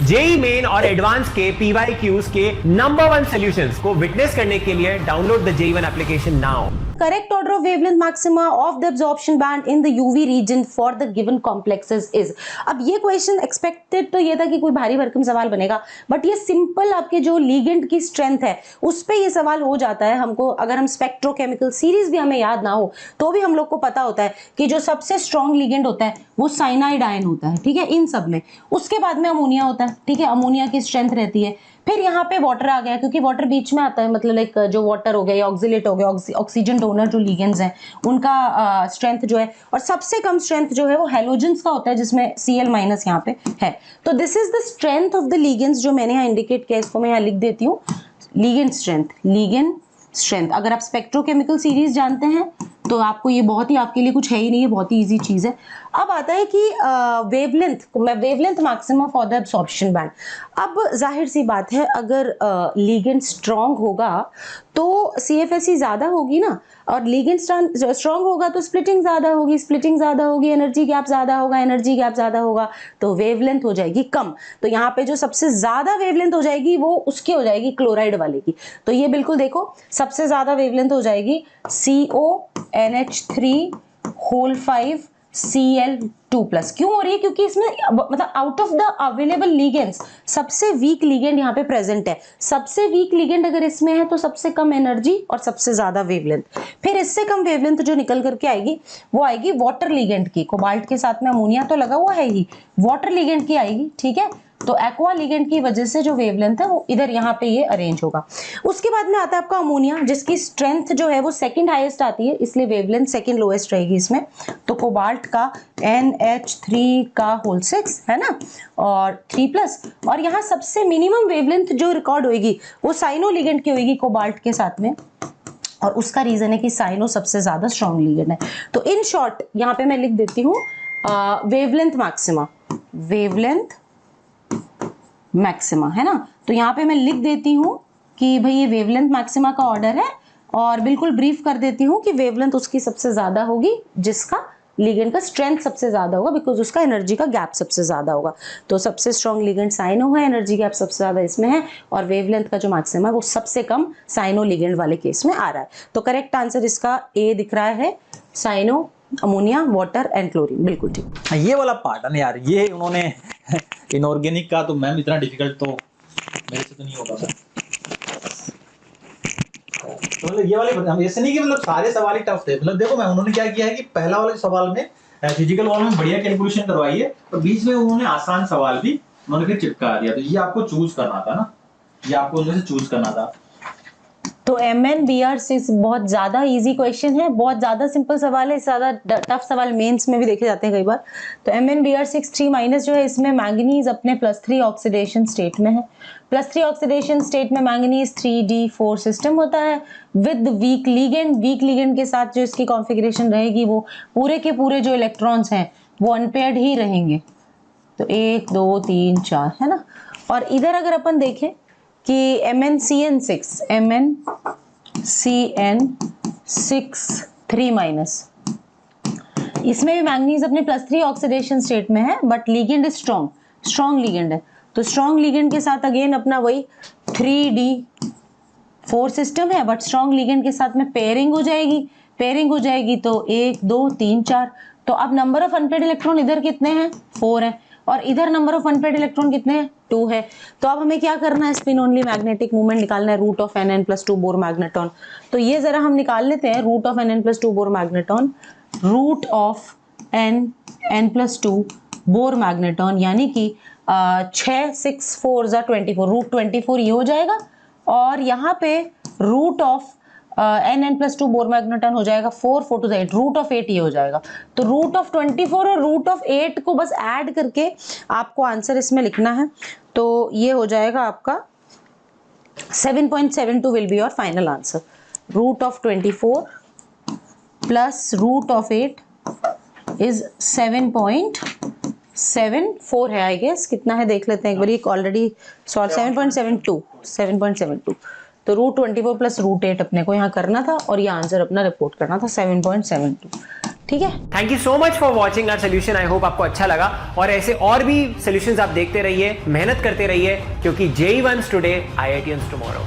JEE main और advance के PYQs के नंबर 1 सॉल्यूशंस को विटनेस करने के लिए download the JEE1 application now. Correct order of wavelength maxima of the absorption band in the UV region for the given complexes is। अब ये question expected तो ये था कि कोई भारी भरकम सवाल बनेगा, बट ये सिंपल आपके जो लिगेंड की स्ट्रेंथ है उस पे ये सवाल हो जाता है। हमको अगर हम स्पेक्ट्रोकेमिकल सीरीज भी हमें याद ना हो तो भी हम लोग को पता होता है कि जो सबसे स्ट्रॉन्ग लिगेंड होता है वो साइनाइड आयन होता है, ठीक है, इन सब में। उसके बाद में अमोनिया होता है, ठीक है, अमोनिया की स्ट्रेंथ रहती है। फिर यहाँ पे वाटर आ गया, क्योंकि वाटर बीच में आता है, मतलब लाइक जो वाटर हो गया या ऑक्सीलेट हो गया, ऑक्सीजन डोनर जो लिगेंड्स हैं उनका स्ट्रेंथ जो है, और सबसे कम स्ट्रेंथ जो है वो हेलोजेंस का होता है जिसमें Cl- यहाँ पे है। तो this is the strength of the ligands जो मैंने यहाँ इंडिकेट किया, इसको मैं यहाँ लिख देती हूँ, लिगेंड स्ट्रेंथ। अगर आप स्पेक्ट्रोकेमिकल सीरीज जानते हैं तो आपको ये बहुत ही, आपके लिए कुछ है ही नहीं, है बहुत ही इजी चीज है। अब आता है कि wavelength maximum for the absorption band. अब जाहिर सी बात है, अगर लिगेंड स्ट्रांग होगा तो CFSE ज्यादा होगी ना, और लिगेंड स्ट्रांग होगा तो स्प्लिटिंग ज्यादा होगी, एनर्जी गैप ज्यादा होगा तो वेवलेंथ हो जाएगी कम। तो यहाँ पे जो सबसे ज्यादा वेवलेंथ हो जाएगी वो उसकी हो जाएगी क्लोराइड वाले की। तो ये बिल्कुल देखो, सबसे ज्यादा वेवलेंथ हो जाएगी CONH3 Cl2+। क्यों हो रही है? क्योंकि इसमें मतलब out of the available ligands सबसे वीक लिगेंड यहाँ पे प्रेजेंट है। सबसे वीक लिगेंड अगर इसमें है तो सबसे कम एनर्जी और सबसे ज्यादा वेवलेंथ। फिर इससे कम वेवलेंथ जो निकल करके आएगी वो आएगी वाटर लिगेंड की। कोबाल्ट के साथ में अमोनिया तो लगा हुआ है ही, वाटर लिगेंड की आएगी, ठीक है। तो एक्वा लिगेंड की वजह से जो वेवलेंथ है वो इधर यहाँ पे ये अरेंज होगा। उसके बाद में आता है आपका अमोनिया, जिसकी स्ट्रेंथ जो है वो सेकंड हाईएस्ट आती है, इसलिए वेवलेंथ सेकंड लोएस्ट रहेगी इसमें। तो कोबाल्ट का NH3 है ना, और 3+, और यहाँ सबसे मिनिमम वेवलेंथ जो रिकॉर्ड होगी वो साइनो लिगेंड की होगी कोबाल्ट के साथ में, और उसका रीजन है कि साइनो सबसे ज्यादा स्ट्रॉन्ग लिगेंड है। तो इन शॉर्ट यहाँ पे मैं लिख देती हूँ वेवलेंथ मैक्सिमा, है ना। तो यहाँ पे मैं लिख देती हूँ कि भाई ये वेवलेंथ मैक्सिमा का ऑर्डर है, और बिल्कुल ब्रीफ कर देती हूँ कि वेवलेंथ उसकी सबसे ज्यादा होगी जिसका लिगेंड का स्ट्रेंथ सबसे ज्यादा होगा, बिकॉज उसका एनर्जी का गैप सबसे ज्यादा होगा। तो सबसे स्ट्रॉन्ग लिगेंड साइनो है, एनर्जी गैप सबसे ज्यादा इसमें है, और वेवलेंथ का जो मैक्सिमा है वो सबसे कम साइनो लिगेंड वाले केस में आ रहा है। तो करेक्ट आंसर इसका ए दिख रहा है, cyano, ammonia, water and chlorine. बिल्कुल ठीक। ये वाला पार्ट है ना यार, ये उन्होंने इनऑर्गेनिक का, तो मैम इतना डिफिकल्ट तो मेरे से तो नहीं होगा सर। तो मतलब ये वाले ऐसे नहीं कि मतलब सारे सवाल ही टफ थे। मतलब देखो मैम, उन्होंने क्या किया है कि पहला वाले सवाल में फिजिकल वॉल में बढ़िया कैलकुलेशन करवाई है, और बीच में उन्होंने आसान सवाल भी उन्होंने फिर चिपका दिया। तो ये आपको चूज करना था ना, ये आपको उनमें से चूज करना था। तो MnBr6 बहुत ज्यादा इजी क्वेश्चन है, बहुत ज्यादा सिंपल सवाल है, ज्यादा टफ सवाल मेंस में भी देखे जाते हैं कई बार। तो MnBr6 3- जो है, इसमें मैंगनीज अपने +3 ऑक्सीडेशन स्टेट में है। +3 ऑक्सीडेशन स्टेट में मैंगनीज 3d4 सिस्टम होता है विद वीक लिगेंड के साथ जो इसकी कॉन्फ़िगरेशन रहेगी वो पूरे के पूरे जो इलेक्ट्रॉन्स हैं वो अनपेयर्ड ही रहेंगे। तो 1 2 3 4, है ना। और इधर अगर अपन देखें कि MnCN6 3-, इसमें भी मैंगनीज अपने +3 ऑक्सीडेशन स्टेट में है, बट लिगेंड स्ट्रॉन्ग लिगेंड है। तो स्ट्रॉन्ग लिगेंड के साथ अगेन अपना वही 3d4 सिस्टम है, बट स्ट्रॉन्ग लिगेंड के साथ में पेयरिंग हो जाएगी। तो 1 2 3 4। तो अब नंबर ऑफ अनपेयर्ड इलेक्ट्रॉन इधर कितने हैं? 4 है, और इधर नंबर ऑफ अनपेयर्ड इलेक्ट्रॉन कितने हैं? 2 है। तो अब हमें क्या करना है? स्पिन ओनली मैग्नेटिक मूवमेंट निकालना है, root of Nn+2 Bohr magneton. तो ये जरा हम निकाल लेते हैं, root of Nn+2 Bohr magneton, root of Nn+2 Bohr magneton, यानी कि 6 6 4 24, रूट 24 ये हो जाएगा, और यहाँ पे root of Nn+2 Bohr magneton हो जाएगा 4 4 to 8, रूट ऑफ 8 ये हो जाएगा। तो रूट ऑफ 24 और रूट ऑफ 8 को बस ऐड करके आपको आंसर इसमें लिखना है। तो ये हो जाएगा आपका 7.72 will be your final answer. Root of 24 plus root of 8 is 7.74 है, आई गेस। कितना है देख लेते हैं एक बार, ऑलरेडी सॉल्व 7.72। तो रूट 24 प्लस रूट 8 अपने को यहाँ करना था, और ये आंसर अपना रिपोर्ट करना था 7.72। ठीक है। Thank you so much for watching our solution. I hope आपको अच्छा लगा और ऐसे और भी सोल्यूशंस आप देखते रहिए, मेहनत करते रहिए, क्योंकि JEE Ones today, IITians tomorrow.